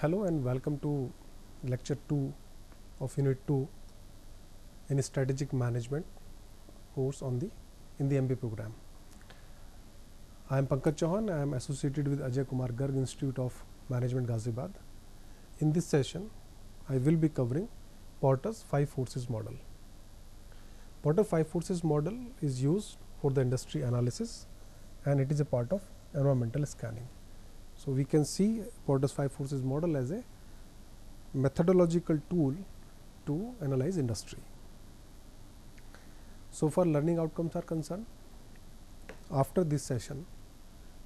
Hello and welcome to lecture 2 of unit 2 in strategic management course in the MBA program. I am Pankaj Chauhan. I am associated with Ajay Kumar Garg Institute of Management, Ghaziabad. In this session, I will be covering Porter's 5 forces model. Porter 5 forces model is used for the industry analysis and it is a part of environmental scanning. So we can see Porter's 5 forces model as a methodological tool to analyze industry. So far learning outcomes are concerned, after this session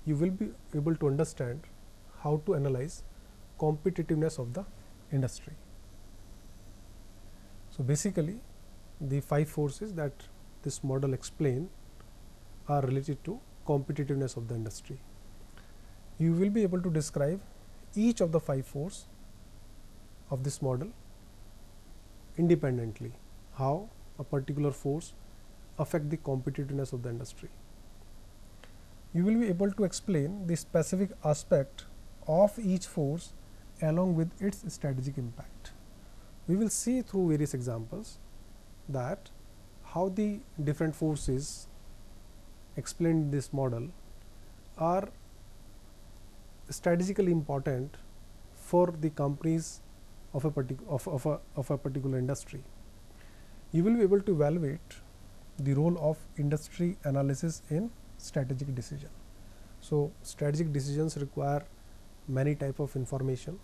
you will be able to understand how to analyze competitiveness of the industry. So basically the 5 forces that this model explains are related to competitiveness of the industry. You will be able to describe each of the 5 forces of this model independently, how a particular force affect the competitiveness of the industry. You will be able to explain the specific aspect of each force along with its strategic impact. We will see through various examples that how the different forces explained in this model are strategically important for the companies of a particular industry. You will be able to evaluate the role of industry analysis in strategic decision. So strategic decisions require many type of information.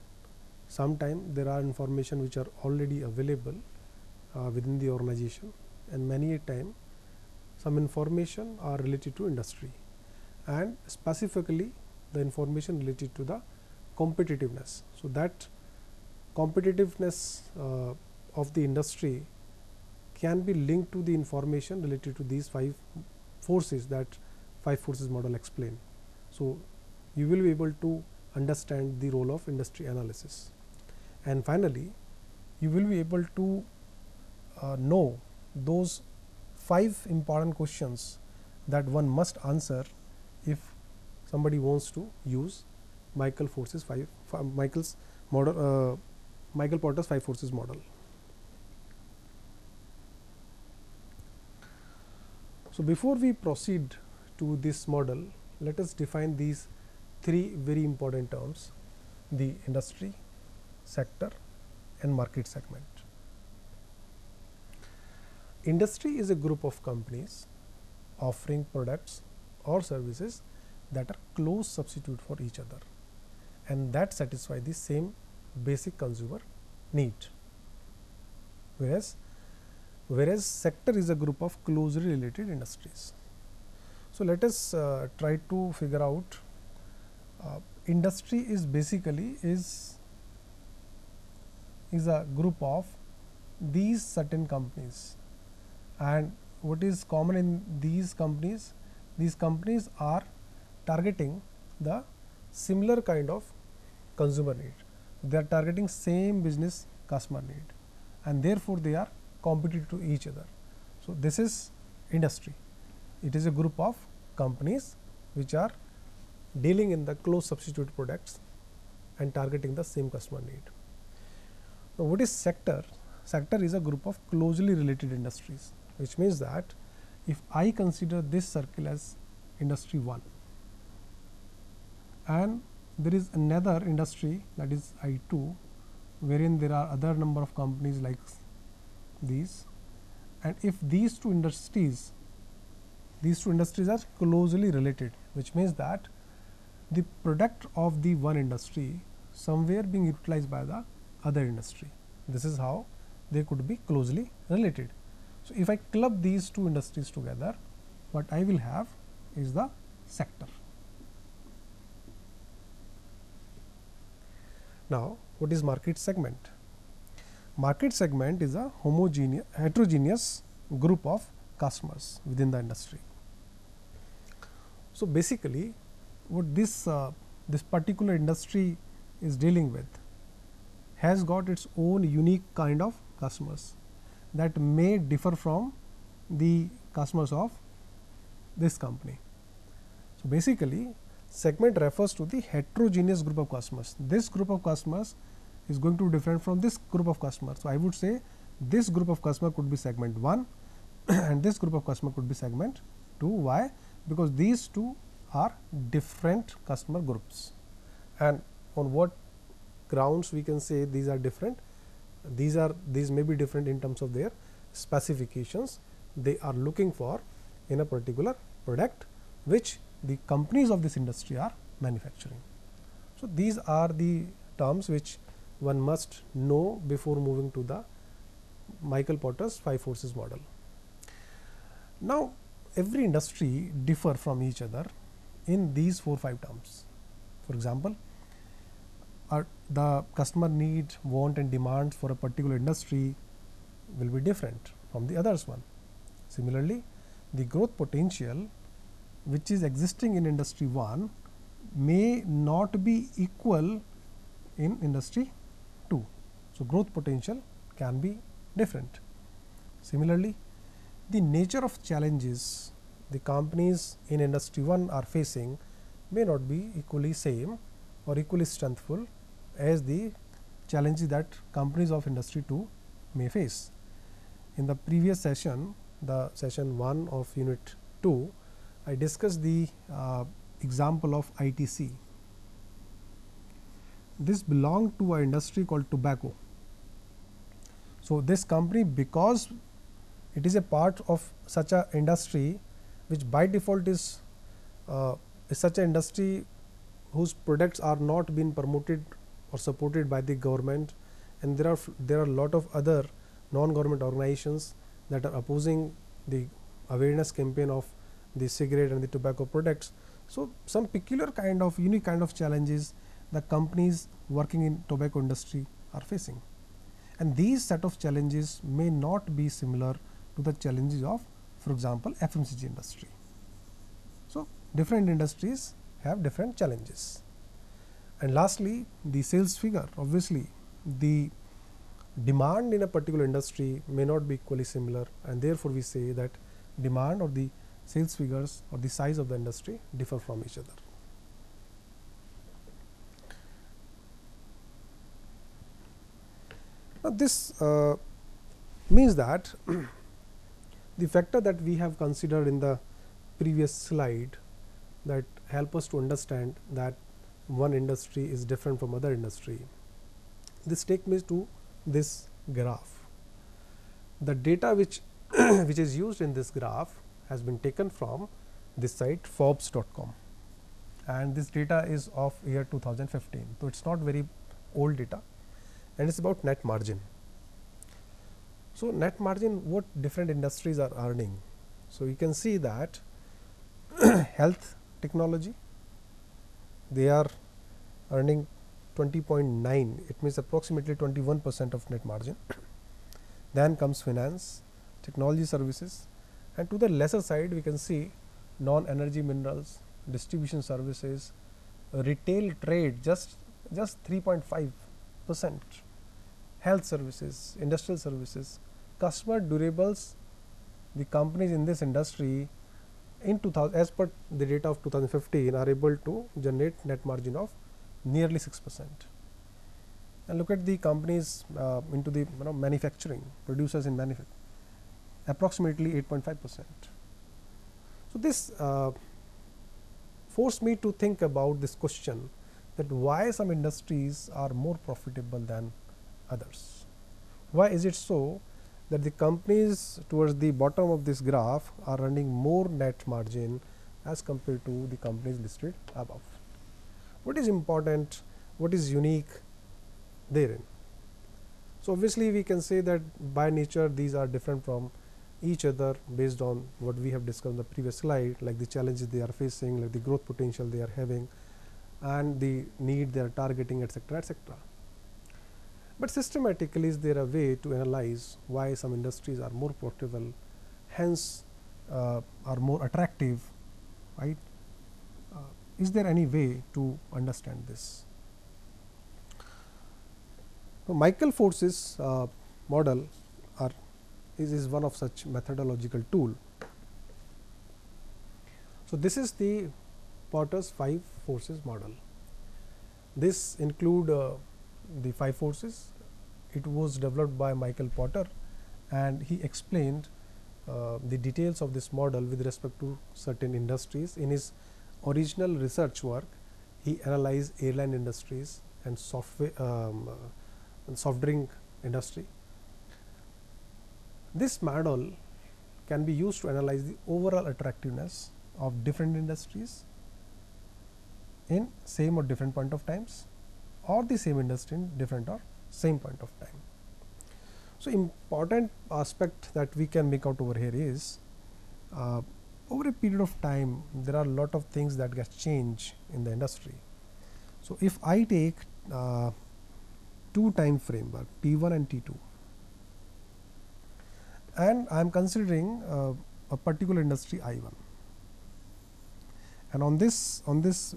Sometimes there are information which are already available within the organization, and many a time some information are related to industry and specifically the information related to the competitiveness. So that competitiveness of the industry can be linked to the information related to these 5 forces that 5 forces model explain. So you will be able to understand the role of industry analysis, and finally you will be able to know those 5 important questions that one must answer if somebody wants to use Michael Porter's 5 forces model. So before we proceed to this model, let us define these 3 very important terms: the industry, sector and market segment. Industry is a group of companies offering products or services that are close substitute for each other and that satisfy the same basic consumer need, whereas sector is a group of closely related industries. So let us try to figure out industry is basically is a group of these certain companies, and what is common in these companies? These companies are targeting the similar kind of consumer need. They are targeting same business customer need and therefore they are competitive to each other. So this is industry. It is a group of companies which are dealing in the close substitute products and targeting the same customer need. Now what is sector? Sector is a group of closely related industries, which means that if I consider this circle as industry 1 and there is another industry that is I2 wherein there are other number of companies like these, and if these two industries are closely related, which means that the product of the one industry somewhere being utilized by the other industry. This is how they could be closely related. So if I club these two industries together, what I will have is the sector. Now what is market segment? Market segment is a heterogeneous group of customers within the industry. So basically what this particular industry is dealing with has got its own unique kind of customers that may differ from the customers of this company. So basically segment refers to the heterogeneous group of customers. This group of customers is going to be different from this group of customers. So, I would say this group of customer could be segment 1 and this group of customer could be segment 2. Why? Because these two are different customer groups, and on what grounds we can say these are different? These may be different in terms of their specifications they are looking for in a particular product which the companies of this industry are manufacturing. So, these are the terms which one must know before moving to the Michael Porter's 5 forces model. Now, every industry differ from each other in these 4-5 terms. For example, the customer need, want and demand for a particular industry will be different from the others one. Similarly, the growth potential which is existing in industry 1 may not be equal in industry 2. So, growth potential can be different. Similarly, the nature of challenges the companies in industry 1 are facing may not be equally same or equally strengthful as the challenges that companies of industry 2 may face. In the previous session, the session 1 of unit 2, I discussed the example of ITC. This belonged to an industry called tobacco. So, this company, because it is a part of such a industry which by default is such an industry whose products are not being promoted or supported by the government, and there are a lot of other non-government organizations that are opposing the awareness campaign of the cigarette and the tobacco products. So, some peculiar kind of unique kind of challenges the companies working in tobacco industry are facing, and these set of challenges may not be similar to the challenges of, for example, FMCG industry. So, different industries have different challenges. And lastly, the sales figure. Obviously, the demand in a particular industry may not be equally similar, and therefore, we say that demand or the sales figures or the size of the industry differ from each other. Now, this means that the factor that we have considered in the previous slide that help us to understand that one industry is different from other industry. This takes me to this graph. The data which which is used in this graph has been taken from this site Forbes.com, and this data is of year 2015. So, it is not very old data, and it is about net margin. So, net margin, what different industries are earning. So, you can see that health technology, they are earning 20.9, it means approximately 21% of net margin. Then comes finance, technology services, and to the lesser side we can see non-energy minerals, distribution services, retail trade just 3.5%, health services, industrial services, consumer durables. The companies in this industry in 2000, as per the data of 2015, are able to generate net margin of nearly 6%. And look at the companies into the manufacturing, producers in manufacturing, approximately 8.5%. So, this forced me to think about this question, that why some industries are more profitable than others. Why is it so that the companies towards the bottom of this graph are earning more net margin as compared to the companies listed above? What is important, what is unique therein? So, obviously, we can say that by nature these are different from each other based on what we have discussed in the previous slide, like the challenges they are facing, like the growth potential they are having, and the need they are targeting, etc., etc. But systematically, is there a way to analyze why some industries are more profitable, hence are more attractive, right? Is there any way to understand this? So, Michael Force's model is one of such methodological tool. So, this is the Porter's 5 forces model. This include the 5 forces. It was developed by Michael Porter, and he explained the details of this model with respect to certain industries. In his original research work, he analyzed airline industries and soft drink industry. This model can be used to analyze the overall attractiveness of different industries in same or different point of times, or the same industry in different or same point of time. So, important aspect that we can make out over here is over a period of time there are a lot of things that get changed in the industry. So, if I take two time framework T1 and T2, and I am considering a particular industry I1, and on this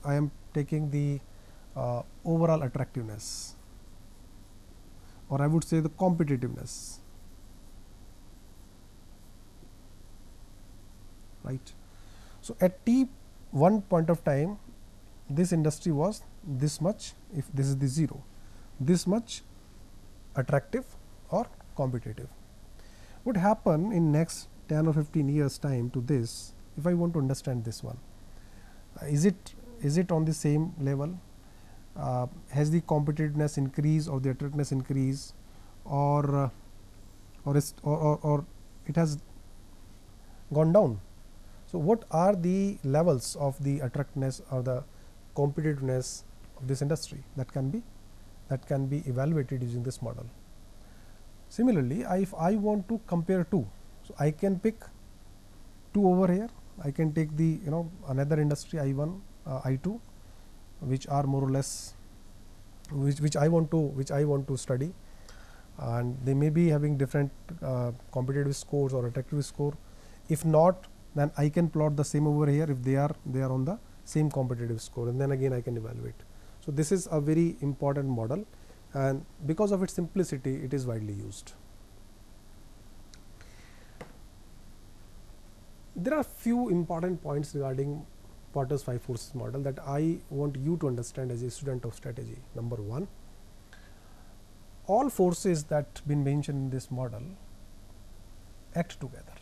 I am taking the overall attractiveness, or I would say the competitiveness, right. So, at T1 point of time, this industry was this much, if this is the 0, this much attractive or competitive. What happen in next 10 or 15 years time to this, if I want to understand this one, is it on the same level? Has the competitiveness increased or the attractiveness increased, or it has gone down? So, what are the levels of the attractiveness or the competitiveness of this industry that can be evaluated using this model? Similarly, if I want to compare two, so I can pick two over here. I can take the another industry I1, I2, which are more or less which I want to study, and they may be having different competitive scores or attractive score. If not, then I can plot the same over here if they are on the same competitive score, and then again I can evaluate. So, this is a very important model, and because of its simplicity it is widely used. There are few important points regarding Porter's 5 forces model that I want you to understand as a student of strategy. Number 1, all forces that been mentioned in this model act together,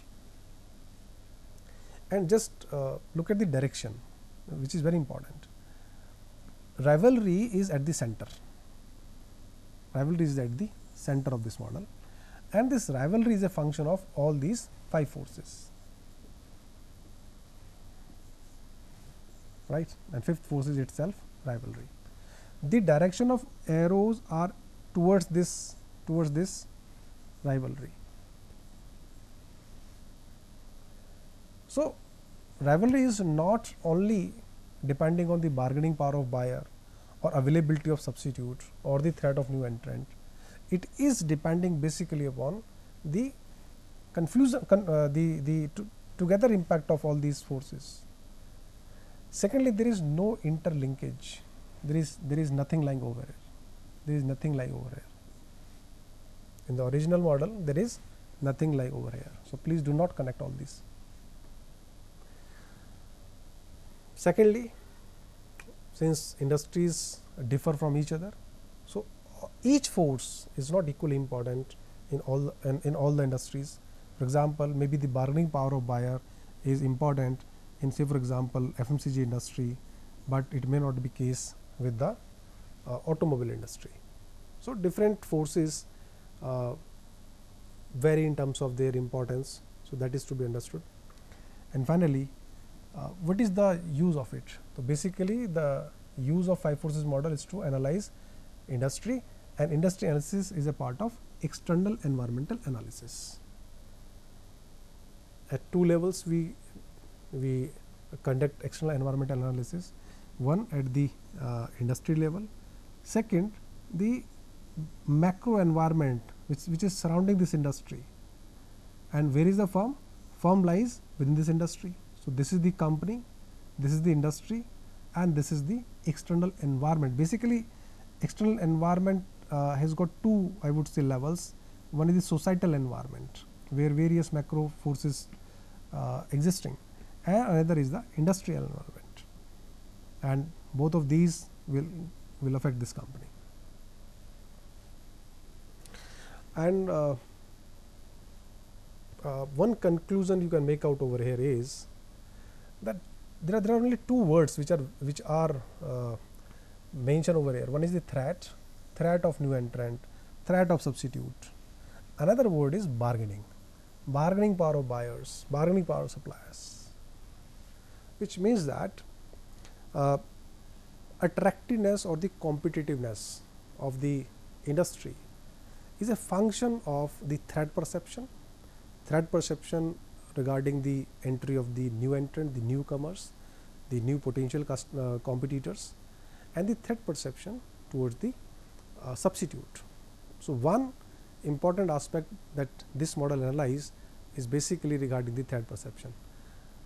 and just look at the direction, which is very important. Rivalry is at the center. Rivalry is at the center of this model, and this rivalry is a function of all these 5 forces, right, and 5th force is itself rivalry. The direction of arrows are towards this rivalry. So, rivalry is not only depending on the bargaining power of buyer or availability of substitute or the threat of new entrant. It is depending basically upon the together impact of all these forces. Secondly, there is no interlinkage. There is nothing lying over here. There is nothing lying over here. In the original model, there is nothing lying over here. So, please do not connect all these. Secondly, since industries differ from each other, so each force is not equally important in all the industries. For example, maybe the bargaining power of buyer is important in, say for example, FMCG industry, but it may not be case with the automobile industry. So, different forces vary in terms of their importance. So, that is to be understood. And finally, what is the use of it? So, basically the use of 5 forces model is to analyze industry, and industry analysis is a part of external environmental analysis. At 2 levels we conduct external environmental analysis. One at the industry level, second the macro environment which is surrounding this industry, and where is the firm? Firm lies within this industry. So, this is the company, this is the industry, and this is the external environment. Basically, external environment has got 2, I would say, levels. One is the societal environment where various macro forces existing, and another is the industrial environment. and both of these will affect this company. And one conclusion you can make out over here is that there are only two words which are mentioned over here. One is the threat of new entrant, threat of substitute. Another word is bargaining power of buyers, bargaining power of suppliers, which means that attractiveness or the competitiveness of the industry is a function of the threat perception regarding the entry of the new entrant, the newcomers, the new potential competitors, and the threat perception towards the substitute. So, one important aspect that this model analyzes is basically regarding the threat perception.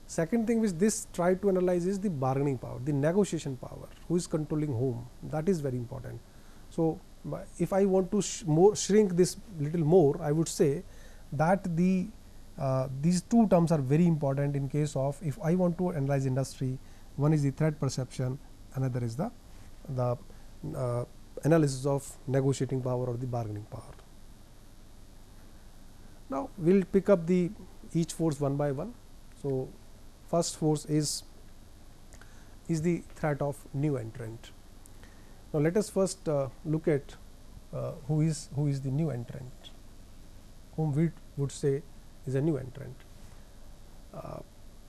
Second thing which this try to analyze is the bargaining power, the negotiation power, who is controlling whom, that is very important. So, if I want to shrink this little more, I would say that these two terms are very important in case of if I want to analyze industry. One is the threat perception, another is the analysis of negotiating power or the bargaining power. Now, we will pick up each force one by one. So, first force is the threat of new entrant. Now, let us first look at who is the new entrant, whom we would say is a new entrant.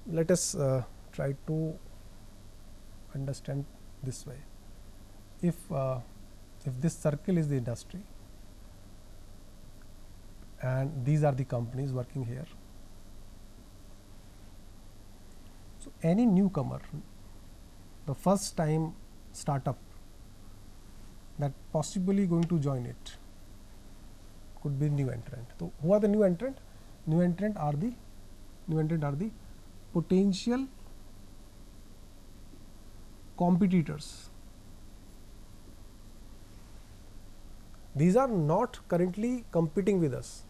Let us try to understand this way. If this circle is the industry and these are the companies working here, so any newcomer, the first time startup that possibly going to join it could be new entrant. So, who are the new entrant? New entrant are the potential competitors. These are not currently competing with us,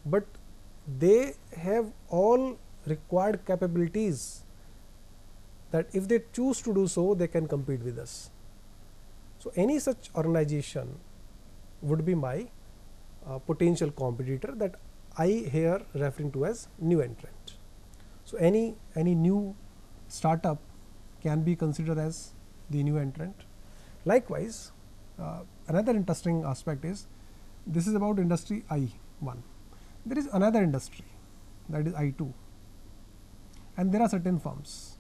but they have all required capabilities that if they choose to do so, they can compete with us. So, any such organization would be my potential competitor that I here referring to as new entrant. So, any new startup can be considered as the new entrant. Likewise, another interesting aspect is this is about industry I1. There is another industry, that is I2, and there are certain firms,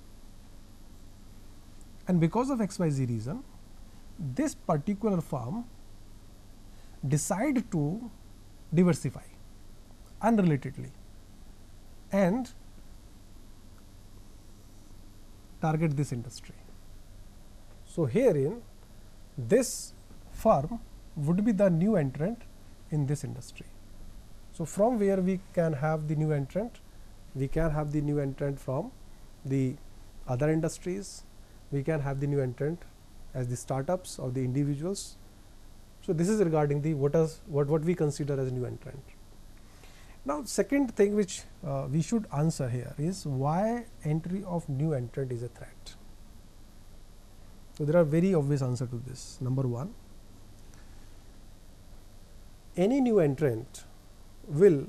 and because of XYZ reason, this particular firm decide to diversify unrelatedly and target this industry. So, herein this firm would be the new entrant in this industry. So, from where we can have the new entrant? We can have the new entrant from the other industries, we can have the new entrant as the startups or the individuals. So, this is regarding the what we consider as new entrant. Now, second thing which we should answer here is why entry of new entrant is a threat. So, there are very obvious answer to this. Number one, any new entrant will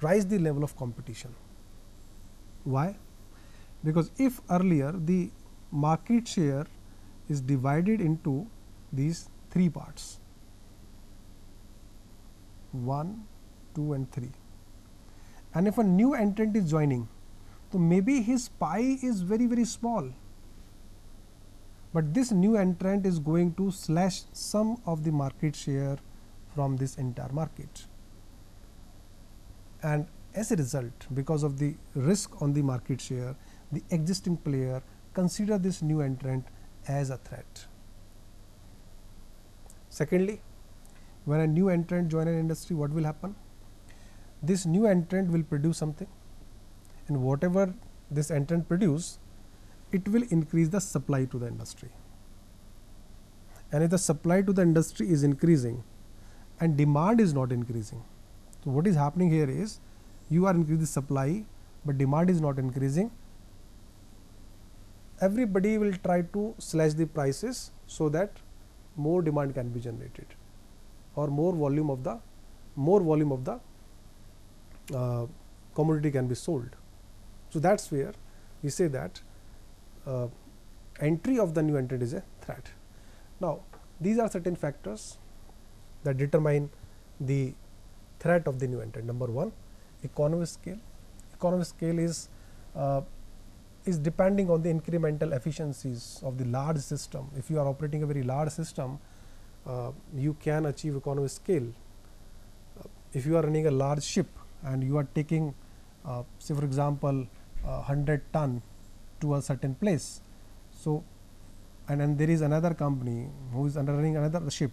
rise the level of competition. Why? Because if earlier the market share is divided into these three parts, 1, 2 and 3, and if a new entrant is joining, so maybe his pie is very small, but this new entrant is going to slash some of the market share from this entire market, and as a result, because of the risk on the market share, the existing player consider this new entrant as a threat. Secondly, when a new entrant join an industry, what will happen? This new entrant will produce something, and whatever this entrant produce, it will increase the supply to the industry. And if the supply to the industry is increasing and demand is not increasing, so what is happening here is you are increasing the supply, but demand is not increasing, everybody will try to slash the prices so that more demand can be generated or more volume of the commodity can be sold. So that's where we say that entry of the new entrant is a threat. Now these are certain factors that determine the threat of the new entrant. Number one, economy of scale. Economy of scale is depending on the incremental efficiencies of the large system. If you are operating a very large system, you can achieve economy of scale. If you are running a large ship and you are taking say for example 100 ton to a certain place, so and then there is another company who is running another ship,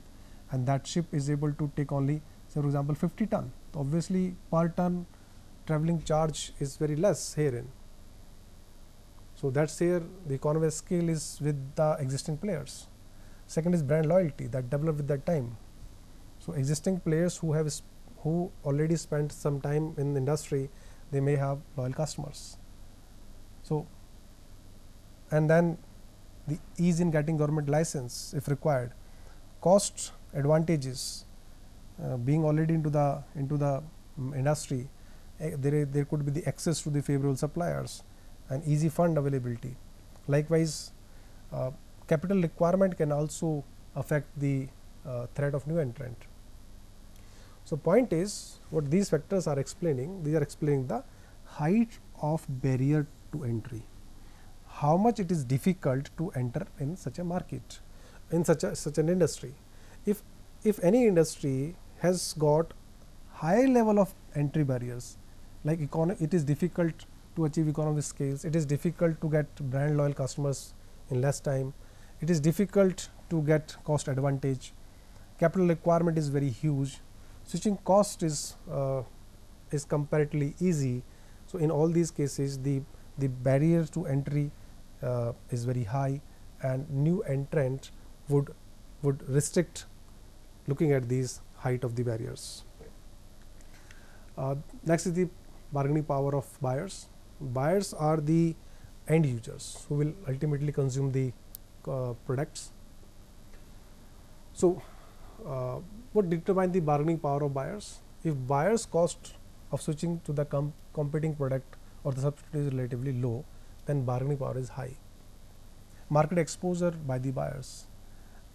and that ship is able to take only say for example 50 ton. Obviously per ton traveling charge is very less herein. So that's where the economy of scale is with the existing players. Second is brand loyalty that develop with that time. So existing players who already spent some time in the industry, they may have loyal customers. So and then the ease in getting government license if required, cost advantages, being already into the industry, there could be the access to the favorable suppliers and easy fund availability. Likewise, capital requirement can also affect the threat of new entrant. So point is, what these factors are explaining, these are explaining the height of barrier to entry, how much it is difficult to enter in such a market, in such an industry. If any industry has got high level of entry barriers, like it is difficult to achieve economy scales, it is difficult to get brand loyal customers in less time, it is difficult to get cost advantage, capital requirement is very huge, switching cost is comparatively easy. So in all these cases the barrier to entry is very high, and new entrant would restrict looking at these height of the barriers. Next is the bargaining power of buyers. Buyers are the end users who will ultimately consume the products. So what determines the bargaining power of buyers? If buyers' cost of switching to the competing product or the substitute is relatively low, then bargaining power is high. Market exposure by the buyers,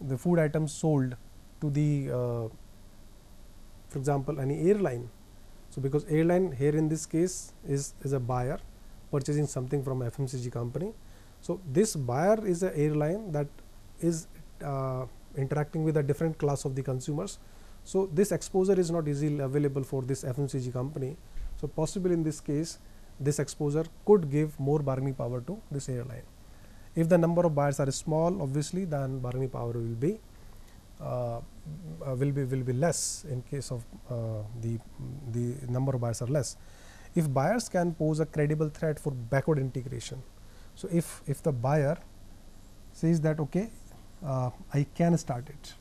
the food items sold to the for example any airline. So because airline here in this case is a buyer purchasing something from a FMCG company. So this buyer is an airline that is interacting with a different class of the consumers. So this exposure is not easily available for this FMCG company. So possibly in this case, this exposure could give more bargaining power to this airline. If the number of buyers are small, obviously then bargaining power will be less in case of the number of buyers are less. If buyers can pose a credible threat for backward integration, so if the buyer says that okay, I can start it,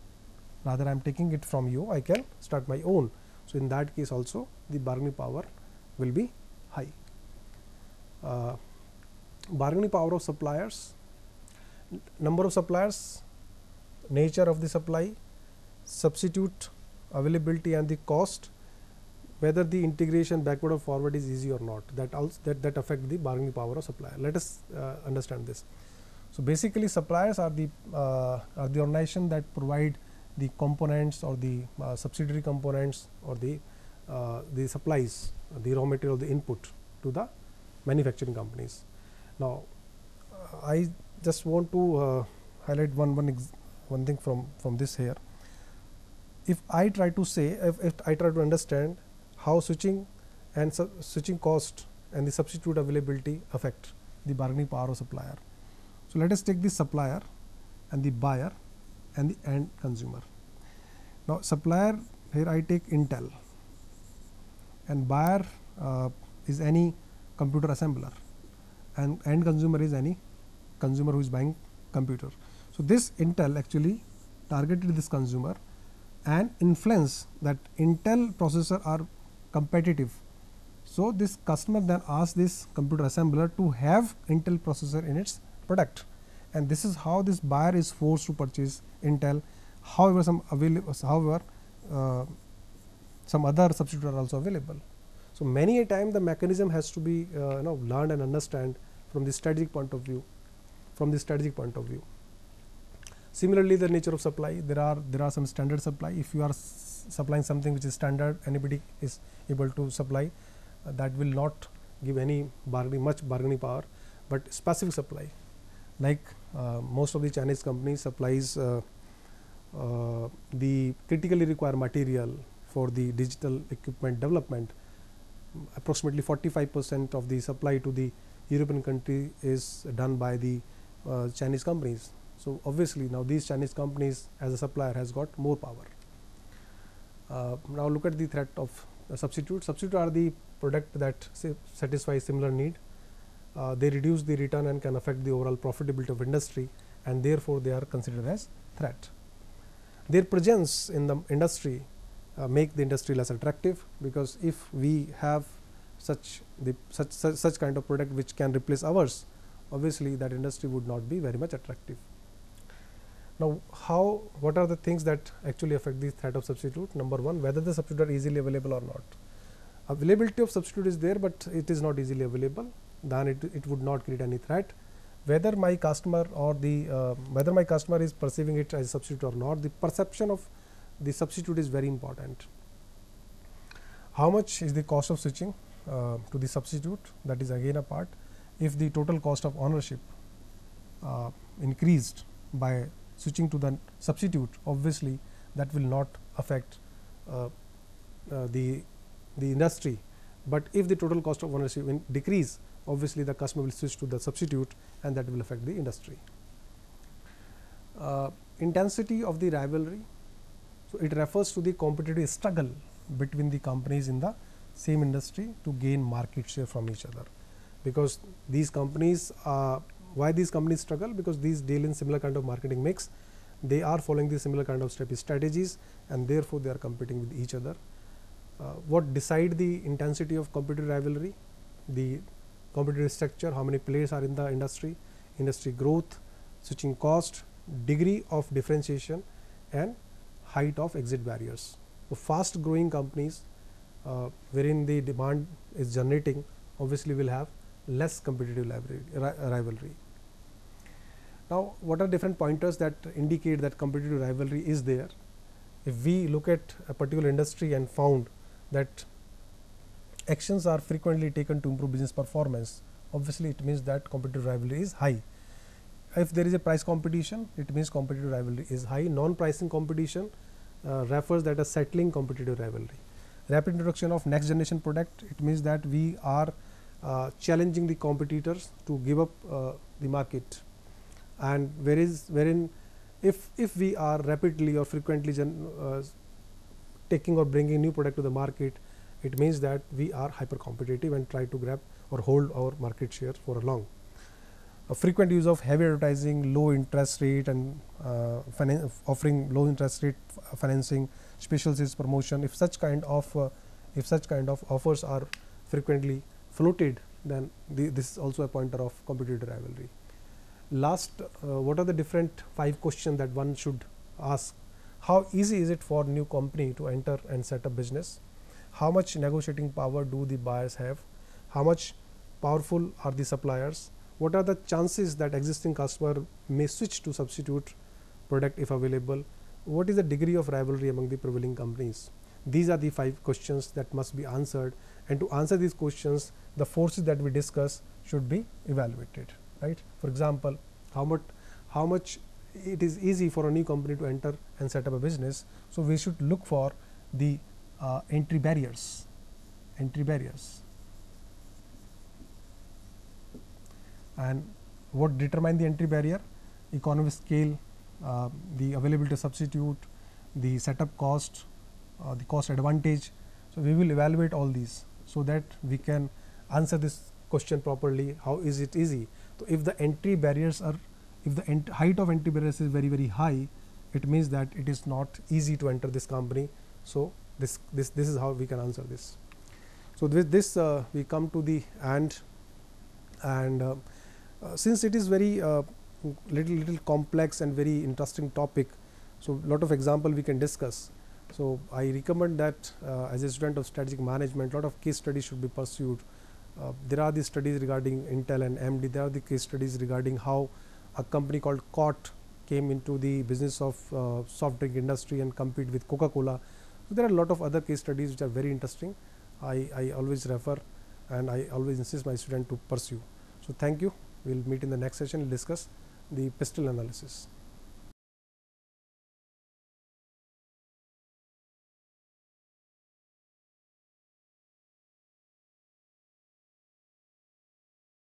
rather I am taking it from you, I can start my own. So in that case also the bargaining power will be high. Bargaining power of suppliers, number of suppliers, nature of the supply, substitute availability and the cost, whether the integration backward or forward is easy or not, that affect the bargaining power of supplier. Let us understand this. So basically suppliers are the organization that provide the components or the subsidiary components or the supplies, the raw material, the input to the manufacturing companies. Now I just want to highlight one thing from this here. If I try to say, if I try to understand how switching and switching cost and the substitute availability affect the bargaining power of supplier. So let us take the supplier and the buyer and the end consumer. Now supplier, here I take Intel, and buyer is any computer assembler, and end consumer is any consumer who is buying computer. So this Intel actually targeted this consumer and influence that Intel processor are competitive. So this customer then asks this computer assembler to have Intel processor in its product, and this is how this buyer is forced to purchase Intel. However, some other substitutes are also available. So many a time the mechanism has to be learned and understand from the strategic point of view. Similarly, the nature of supply, there are some standard supply. If you are supplying something which is standard, anybody is able to supply, that will not give any much bargaining power. But specific supply, like most of the Chinese companies supplies the critically required material for the digital equipment development. Approximately 45% of the supply to the European country is done by the Chinese companies. So obviously now these Chinese companies as a supplier has got more power. Now look at the threat of substitute. Substitute are the product that satisfy similar need. They reduce the return and can affect the overall profitability of industry, and therefore they are considered as threat. Their presence in the industry make the industry less attractive, because if we have such kind of product which can replace ours, obviously that industry would not be very much attractive. Now, what are the things that actually affect the threat of substitute? Number one, whether the substitute are easily available or not. Availability of substitute is there, but it is not easily available, then it would not create any threat. Whether my customer or whether my customer is perceiving it as a substitute or not, the perception of the substitute is very important. How much is the cost of switching to the substitute? That is again a part. If the total cost of ownership increased by switching to the substitute, obviously that will not affect the industry. But if the total cost of ownership decrease, obviously the customer will switch to the substitute, and that will affect the industry. Intensity of the rivalry. So it refers to the competitive struggle between the companies in the same industry to gain market share from each other. Because these companies, why these companies struggle? Because these deal in similar kind of marketing mix. They are following the similar kind of strategies, and therefore they are competing with each other. What decide the intensity of competitive rivalry? The competitive structure, how many players are in the industry growth, switching cost, degree of differentiation, and height of exit barriers. So fast growing companies wherein the demand is generating, obviously will have less competitive rivalry. Now, what are different pointers that indicate that competitive rivalry is there? If we look at a particular industry and found that actions are frequently taken to improve business performance, obviously it means that competitive rivalry is high. If there is a price competition, it means competitive rivalry is high. Non-pricing competition refers that a settling competitive rivalry. Rapid introduction of next generation product, it means that we are challenging the competitors to give up the market, and wherein if we are rapidly or frequently taking or bringing new product to the market, it means that we are hyper competitive and try to grab or hold our market share for a long. A frequent use of heavy advertising, low interest rate, and offering low interest rate financing, special sales promotion. If such kind of offers are frequently floated, then this is also a pointer of competitive rivalry. Last, what are the different 5 questions that one should ask? How easy is it for new company to enter and set up business? How much negotiating power do the buyers have? How much powerful are the suppliers? What are the chances that existing customer may switch to substitute product if available? What is the degree of rivalry among the prevailing companies? These are the 5 questions that must be answered, and to answer these questions, the forces that we discuss should be evaluated, right? For example, how much it is easy for a new company to enter and set up a business. So we should look for the entry barriers. And what determine the entry barrier? Economy of scale, the availability of substitute, the setup cost, the cost advantage. So we will evaluate all these so that we can answer this question properly. How is it easy? So if the entry barriers are, if the height of entry barriers is very, very high, it means that it is not easy to enter this company. So this is how we can answer this. So with this we come to the end, and Since it is very little complex and very interesting topic, so lot of example we can discuss. So I recommend that as a student of strategic management, lot of case studies should be pursued. There are the studies regarding Intel and AMD. There are the case studies regarding how a company called COT came into the business of soft drink industry and compete with Coca-Cola. So there are a lot of other case studies which are very interesting. I always refer and I always insist my student to pursue. So thank you. We'll meet in the next session and discuss the PESTEL analysis.